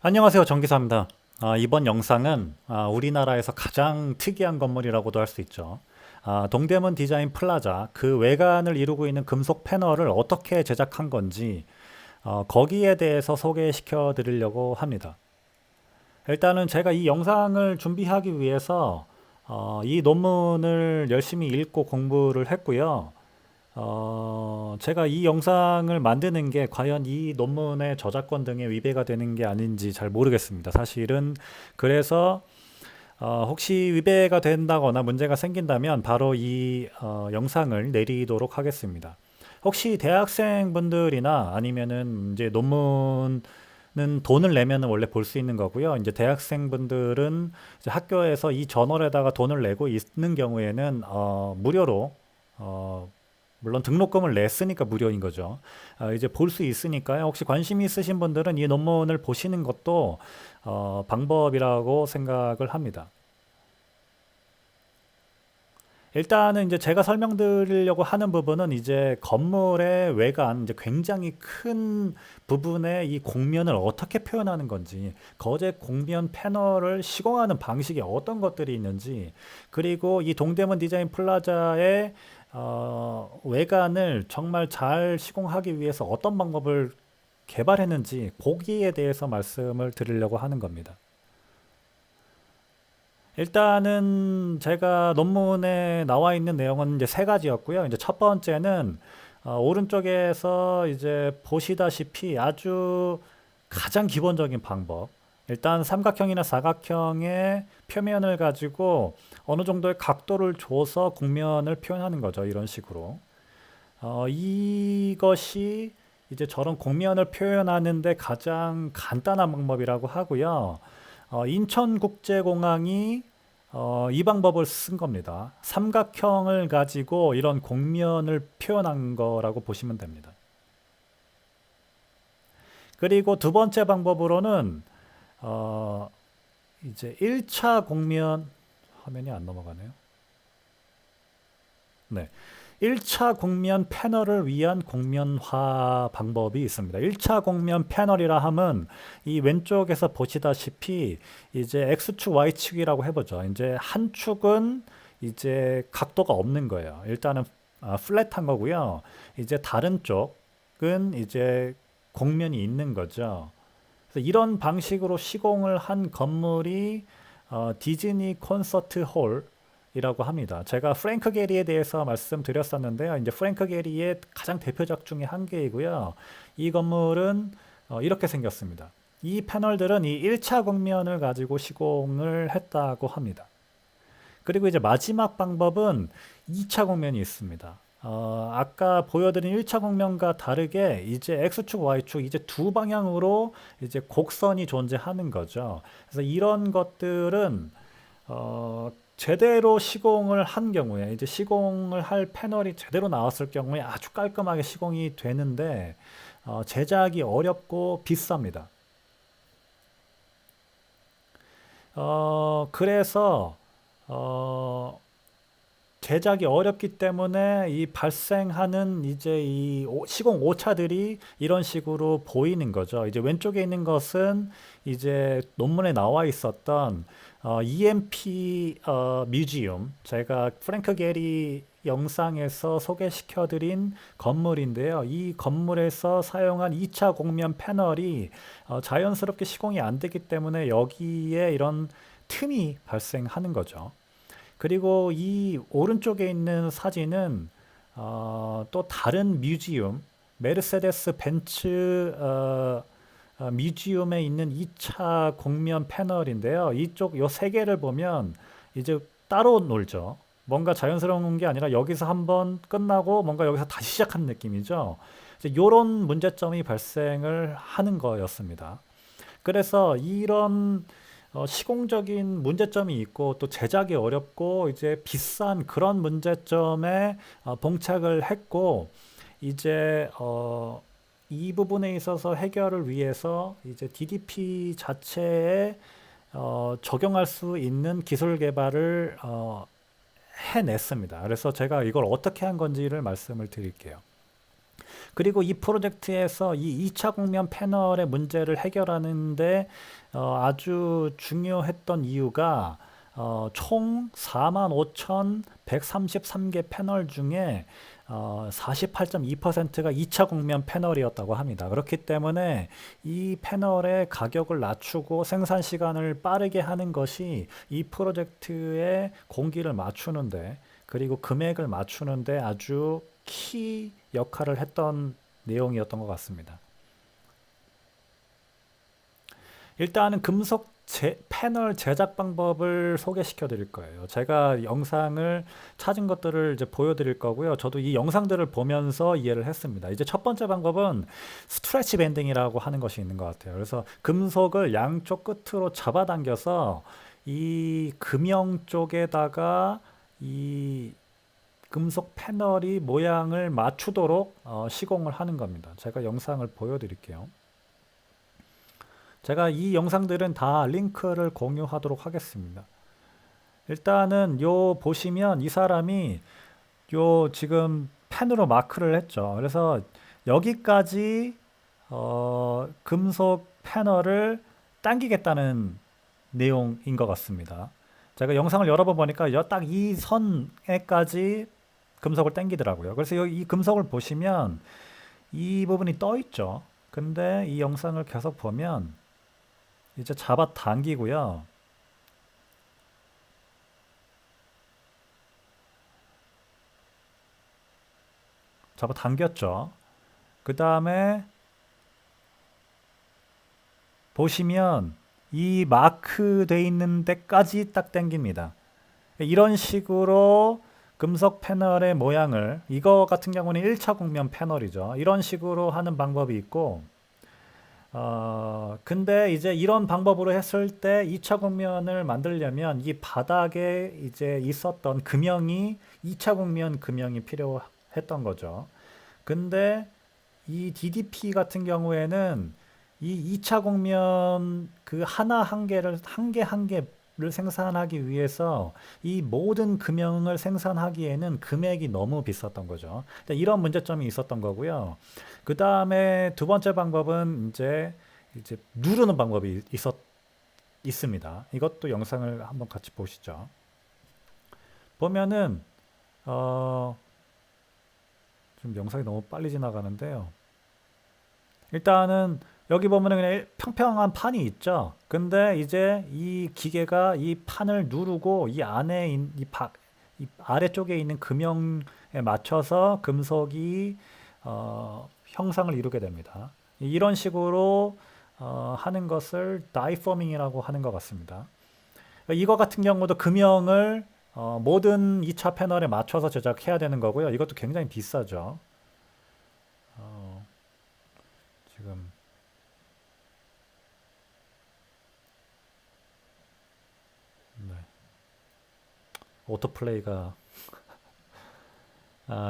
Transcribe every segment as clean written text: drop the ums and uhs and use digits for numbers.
안녕하세요. 정기사입니다. 이번 영상은 우리나라에서 가장 특이한 건물이라고도 할 수 있죠. 동대문 디자인 플라자 그 외관을 이루고 있는 금속 패널을 어떻게 제작한 건지 거기에 대해서 소개시켜 드리려고 합니다. 일단은 제가 이 영상을 준비하기 위해서 이 논문을 열심히 읽고 공부를 했고요. 제가 이 영상을 만드는 게 과연 이 논문의 저작권 등에 위배가 되는 게 아닌지 잘 모르겠습니다. 사실은 그래서 혹시 위배가 된다거나 문제가 생긴다면 바로 이 영상을 내리도록 하겠습니다. 혹시 대학생분들이나 아니면은 이제 논문은 돈을 내면 원래 볼 수 있는 거고요. 이제 대학생분들은 이제 학교에서 이 저널에다가 돈을 내고 있는 경우에는 무료로 어, 물론 등록금을 냈으니까 무료인 거죠. 이제 볼 수 있으니까요. 혹시 관심 있으신 분들은 이 논문을 보시는 것도 방법이라고 생각을 합니다. 일단은 이제 제가 설명드리려고 하는 부분은 이제 건물의 외관, 이제 굉장히 큰 부분의 이 곡면을 어떻게 표현하는 건지, 거제 곡면 패널을 시공하는 방식에 어떤 것들이 있는지, 그리고 이 동대문 디자인 플라자의 외관을 정말 잘 시공하기 위해서 어떤 방법을 개발했는지, 거기에 대해서 말씀을 드리려고 하는 겁니다. 일단은 제가 논문에 나와 있는 내용은 이제 세 가지였고요. 이제 첫 번째는 오른쪽에서 이제 보시다시피 아주 가장 기본적인 방법. 일단 삼각형이나 사각형의 표면을 가지고 어느 정도의 각도를 줘서 곡면을 표현하는 거죠. 이런 식으로. 이것이 이제 저런 곡면을 표현하는데 가장 간단한 방법이라고 하고요. 인천국제공항이 이 방법을 쓴 겁니다. 삼각형을 가지고 이런 곡면을 표현한 거라고 보시면 됩니다. 그리고 두 번째 방법으로는 어, 이제 1차 곡면 화면이 안 넘어가네요. 네. 1차 곡면 패널을 위한 곡면화 방법이 있습니다. 1차 곡면 패널이라 함은 이 왼쪽에서 보시다시피 이제 X축, Y축이라고 해보죠. 이제 한 축은 이제 각도가 없는 거예요. 일단은 플랫한 거고요. 이제 다른 쪽은 이제 곡면이 있는 거죠. 그래서 이런 방식으로 시공을 한 건물이 디즈니 콘서트 홀이라고 합니다. 제가 프랭크 게리에 대해서 말씀드렸었는데요. 이제 프랭크 게리의 가장 대표작 중에 한 개이고요. 이 건물은 이렇게 생겼습니다. 이 패널들은 이 1차 곡면을 가지고 시공을 했다고 합니다. 그리고 이제 마지막 방법은 2차 곡면이 있습니다. 아까 보여드린 1차 곡면과 다르게 이제 X축, Y축 이제 두 방향으로 이제 곡선이 존재하는 거죠. 그래서 이런 것들은 제대로 시공을 한 경우에 이제 시공을 할 패널이 제대로 나왔을 경우에 아주 깔끔하게 시공이 되는데 제작이 어렵고 비쌉니다. 그래서 어, 제작이 어렵기 때문에 이 발생하는 이제 이 시공 오차들이 이런 식으로 보이는 거죠. 이제 왼쪽에 있는 것은 이제 논문에 나와 있었던 EMP 뮤지엄, 제가 프랭크 게리 영상에서 소개시켜드린 건물인데요. 이 건물에서 사용한 2차 곡면 패널이 자연스럽게 시공이 안 되기 때문에 여기에 이런 틈이 발생하는 거죠. 그리고 이 오른쪽에 있는 사진은 또 다른 뮤지엄, 메르세데스 벤츠 뮤지엄에 있는 2차 곡면 패널인데요. 이쪽 요 세 개를 보면 이제 따로 놀죠. 뭔가 자연스러운 게 아니라 여기서 한번 끝나고 뭔가 여기서 다시 시작하는 느낌이죠. 이제 요런 문제점이 발생을 하는 거였습니다. 그래서 이런 시공적인 문제점이 있고 또 제작이 어렵고 이제 비싼 그런 문제점에 봉착을 했고 이제 이 부분에 있어서 해결을 위해서 이제 DDP 자체에 적용할 수 있는 기술 개발을 해냈습니다. 그래서 제가 이걸 어떻게 한 건지를 말씀을 드릴게요. 그리고 이 프로젝트에서 이 2차 곡면 패널의 문제를 해결하는데 아주 중요했던 이유가 총 45,133개 패널 중에 48.2%가 2차 곡면 패널이었다고 합니다. 그렇기 때문에 이 패널의 가격을 낮추고 생산 시간을 빠르게 하는 것이 이 프로젝트의 공기를 맞추는데, 그리고 금액을 맞추는데 아주 키 역할을 했던 내용이었던 것 같습니다. 일단은 금속 패널 제작 방법을 소개시켜 드릴 거예요. 제가 영상을 찾은 것들을 이제 보여드릴 거고요. 저도 이 영상들을 보면서 이해를 했습니다. 이제 첫 번째 방법은 스트레치 밴딩이라고 하는 것이 있는 것 같아요. 그래서 금속을 양쪽 끝으로 잡아당겨서 이 금형 쪽에다가 이 금속 패널이 모양을 맞추도록 시공을 하는 겁니다. 제가 영상을 보여드릴게요. 제가 이 영상들은 다 링크를 공유하도록 하겠습니다. 일단은 요 보시면 이 사람이 요 지금 펜으로 마크를 했죠. 그래서 여기까지 금속 패널을 당기겠다는 내용인 것 같습니다. 제가 영상을 여러 번 보니까 딱 이 선에까지 금속을 당기더라고요. 그래서 이 금속을 보시면 이 부분이 떠 있죠. 근데 이 영상을 계속 보면 이제 잡아 당기고요. 잡아 당겼죠. 그 다음에 보시면 이 마크 돼 있는 데까지 딱 당깁니다. 이런 식으로 금속 패널의 모양을, 이거 같은 경우는 1차 곡면 패널이죠. 이런 식으로 하는 방법이 있고, 근데 이제 이런 방법으로 했을 때 2차 곡면을 만들려면 이 바닥에 이제 있었던 금형이 2차 곡면 금형이 필요했던 거죠. 근데 이 DDP 같은 경우에는 이 2차 곡면 그 하나 한 개를 생산하기 위해서 이 모든 금형을 생산하기에는 금액이 너무 비쌌던 거죠. 이런 문제점이 있었던 거고요. 그 다음에 두 번째 방법은 이제 누르는 방법이 있습니다. 이것도 영상을 한번 같이 보시죠. 보면은 좀 영상이 너무 빨리 지나가는데요. 일단은 여기 보면은 그냥 평평한 판이 있죠. 근데 이제 이 기계가 이 판을 누르고 이 안에 이 아래쪽에 있는 금형에 맞춰서 금속이 형상을 이루게 됩니다. 이런 식으로 하는 것을 다이포밍이라고 하는 것 같습니다. 이거 같은 경우도 금형을 모든 2차 패널에 맞춰서 제작해야 되는 거고요. 이것도 굉장히 비싸죠. 지금 네. 오토플레이가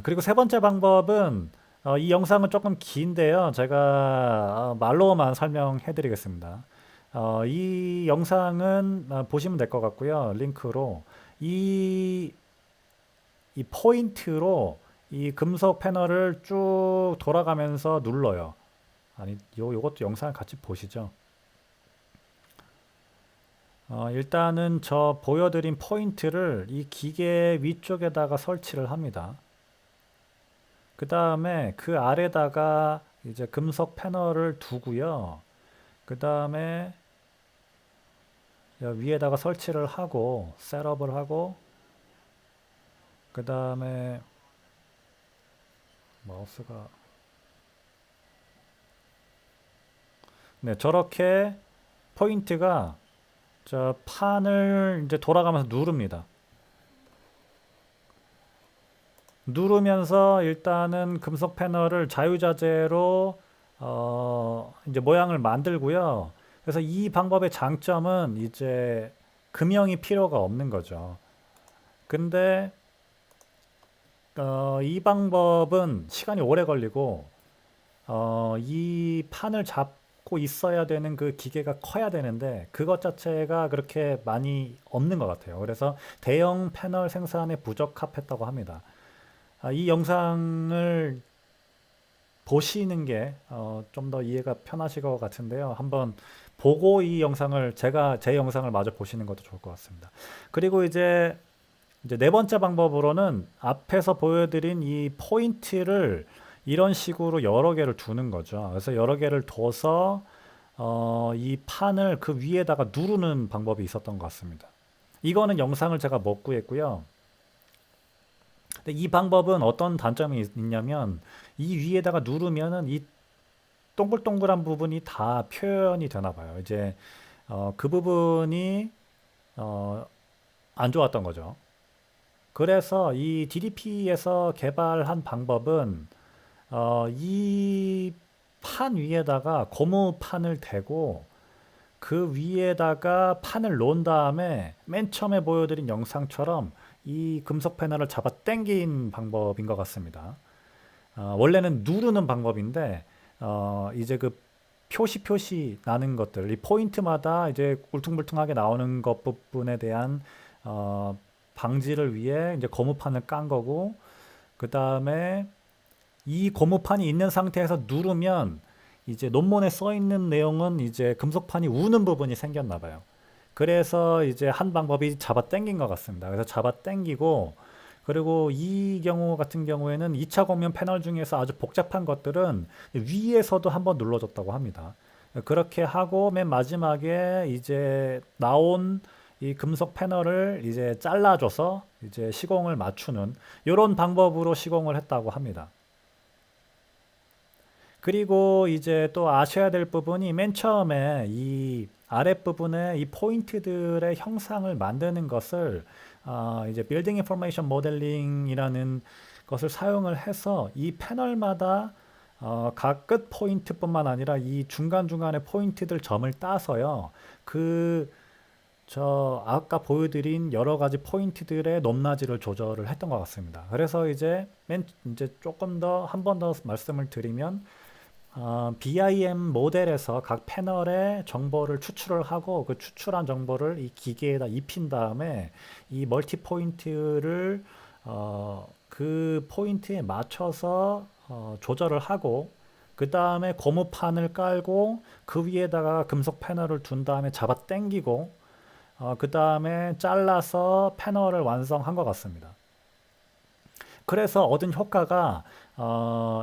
그리고 세 번째 방법은 이 영상은 조금 긴데요. 제가 말로만 설명해 드리겠습니다. 이 영상은 보시면 될 것 같고요. 링크로 이 포인트로 이 금속 패널을 쭉 돌아가면서 눌러요. 아니, 요것도 영상을 같이 보시죠. 일단은 저 보여드린 포인트를 이 기계 위쪽에다가 설치를 합니다. 그 다음에 그 아래다가 이제 금속 패널을 두고요. 그 다음에 위에다가 설치를 하고 셋업을 하고, 그 다음에 마우스가 네, 저렇게 포인트가 저 판을 이제 돌아가면서 누릅니다. 누르면서 일단은 금속 패널을 자유자재로 이제 모양을 만들고요. 그래서 이 방법의 장점은 이제 금형이 필요가 없는 거죠. 근데 이 방법은 시간이 오래 걸리고 이 판을 잡고 있어야 되는 그 기계가 커야 되는데 그것 자체가 그렇게 많이 없는 것 같아요. 그래서 대형 패널 생산에 부적합했다고 합니다. 이 영상을 보시는 게 좀 더 이해가 편하실 것 같은데요. 한번 보고 이 영상을 제 영상을 마저 보시는 것도 좋을 것 같습니다. 그리고 이제 네 번째 방법으로는 앞에서 보여드린 이 포인트를 이런 식으로 여러 개를 두는 거죠. 그래서 여러 개를 둬서 이 판을 그 위에다가 누르는 방법이 있었던 것 같습니다. 이거는 영상을 제가 못 구했고요. 근데 이 방법은 어떤 단점이 있냐면 이 위에다가 누르면은 이 동글동글한 부분이 다 표현이 되나 봐요. 이제 그 부분이 어, 안 좋았던 거죠. 그래서 이 DDP에서 개발한 방법은 이 판 위에다가 고무판을 대고 그 위에다가 판을 놓은 다음에 맨 처음에 보여드린 영상처럼 이 금속 패널을 잡아 당긴 방법인 것 같습니다. 원래는 누르는 방법인데 이제 그 표시 나는 것들, 이 포인트마다 이제 울퉁불퉁하게 나오는 것 부분에 대한 어, 방지를 위해 이제 고무판을 깐 거고, 그 다음에 이 고무판이 있는 상태에서 누르면 이제 논문에 써 있는 내용은 이제 금속판이 우는 부분이 생겼나 봐요. 그래서 이제 한 방법이 잡아 당긴 것 같습니다. 그래서 잡아 당기고, 그리고 이 경우 같은 경우에는 2차 공면 패널 중에서 아주 복잡한 것들은 위에서도 한번 눌러줬다고 합니다. 그렇게 하고 맨 마지막에 이제 나온 이 금속 패널을 이제 잘라줘서 이제 시공을 맞추는 이런 방법으로 시공을 했다고 합니다. 그리고 이제 또 아셔야 될 부분이 맨 처음에 이 아랫부분에 이 포인트들의 형상을 만드는 것을 이제 빌딩 인포메이션 모델링이라는 것을 사용을 해서 이 패널마다 각 끝 포인트뿐만 아니라 이 중간중간의 포인트들 점을 따서요. 저 아까 보여드린 여러 가지 포인트들의 높낮이를 조절을 했던 것 같습니다. 그래서 이제 조금 더 한 번 더 말씀을 드리면 BIM 모델에서 각 패널의 정보를 추출을 하고 그 추출한 정보를 이 기계에다 입힌 다음에 이 멀티 포인트를 그 포인트에 맞춰서 조절을 하고, 그 다음에 고무판을 깔고 그 위에다가 금속 패널을 둔 다음에 잡아 당기고 그 다음에 잘라서 패널을 완성한 것 같습니다. 그래서 얻은 효과가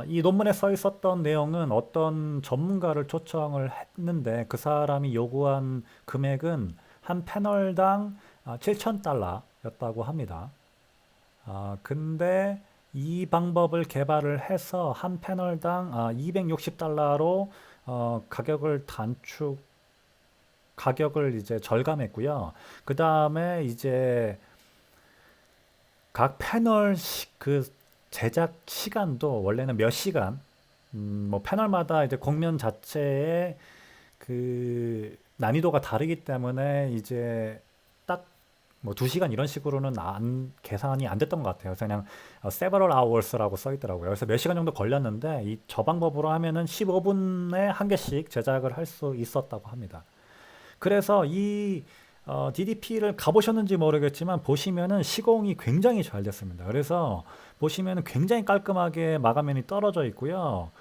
이 논문에 써 있었던 내용은 어떤 전문가를 초청을 했는데 그 사람이 요구한 금액은 한 패널당 7,000달러였다고 합니다. 근데 이 방법을 개발을 해서 한 패널당 260달러로 가격을 이제 절감했고요. 그 다음에 이제 각 패널 그 제작 시간도 원래는 몇 시간, 뭐 패널마다 이제 곡면 자체의 그 난이도가 다르기 때문에 이제 딱 뭐 2시간 이런 식으로는 계산이 안 됐던 것 같아요. 그래서 그냥 several hours라고 써 있더라고요. 그래서 몇 시간 정도 걸렸는데 저 방법으로 하면은 15분에 한 개씩 제작을 할 수 있었다고 합니다. 그래서 이 DDP를 가보셨는지 모르겠지만 보시면은 시공이 굉장히 잘 됐습니다. 그래서 보시면은 굉장히 깔끔하게 마감면이 떨어져 있고요.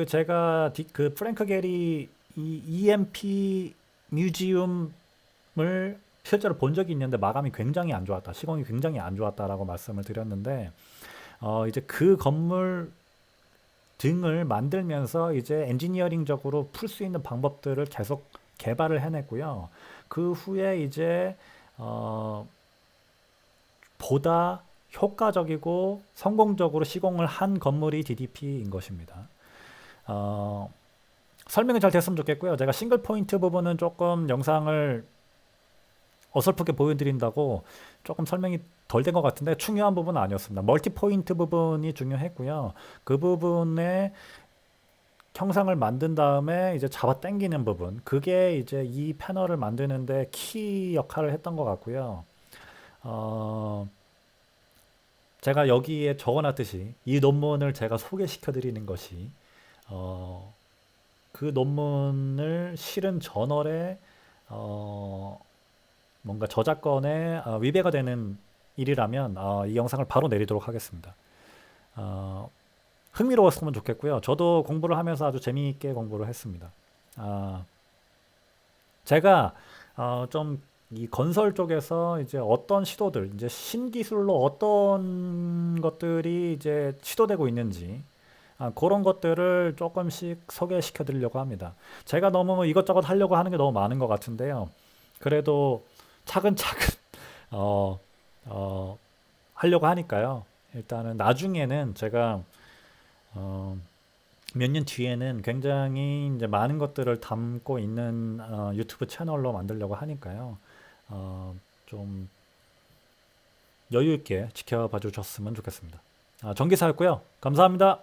제가 그 프랭크 게리 이 EMP 뮤지엄을 실제로 본 적이 있는데 마감이 굉장히 안 좋았다, 시공이 굉장히 안 좋았다라고 말씀을 드렸는데 이제 그 건물 등을 만들면서 이제 엔지니어링적으로 풀 수 있는 방법들을 계속 개발을 해냈고요. 그 후에 이제 보다 효과적이고 성공적으로 시공을 한 건물이 DDP인 것입니다. 설명이 잘 됐으면 좋겠고요. 제가 싱글 포인트 부분은 조금 영상을 어설프게 보여드린다고 조금 설명이 덜 된 것 같은데 중요한 부분은 아니었습니다. 멀티 포인트 부분이 중요했고요. 그 부분에 형상을 만든 다음에 이제 잡아 당기는 부분, 그게 이제 이 패널을 만드는데 키 역할을 했던 것 같고요. 제가 여기에 적어놨듯이 이 논문을 제가 소개시켜 드리는 것이 그 논문을 실은 저널에 뭔가 저작권에 위배가 되는 일이라면 이 영상을 바로 내리도록 하겠습니다. 흥미로웠으면 좋겠고요. 저도 공부를 하면서 아주 재미있게 공부를 했습니다. 아, 제가 좀 이 건설 쪽에서 이제 어떤 시도들, 이제 신기술로 어떤 것들이 이제 시도되고 있는지 그런 것들을 조금씩 소개시켜 드리려고 합니다. 제가 너무 뭐 이것저것 하려고 하는 게 너무 많은 것 같은데요. 그래도 차근차근 어, 어, 하려고 하니까요. 일단은 나중에는 제가 어, 몇 년 뒤에는 굉장히 이제 많은 것들을 담고 있는 유튜브 채널로 만들려고 하니까요. 좀 여유 있게 지켜봐 주셨으면 좋겠습니다. 정기사였고요. 감사합니다.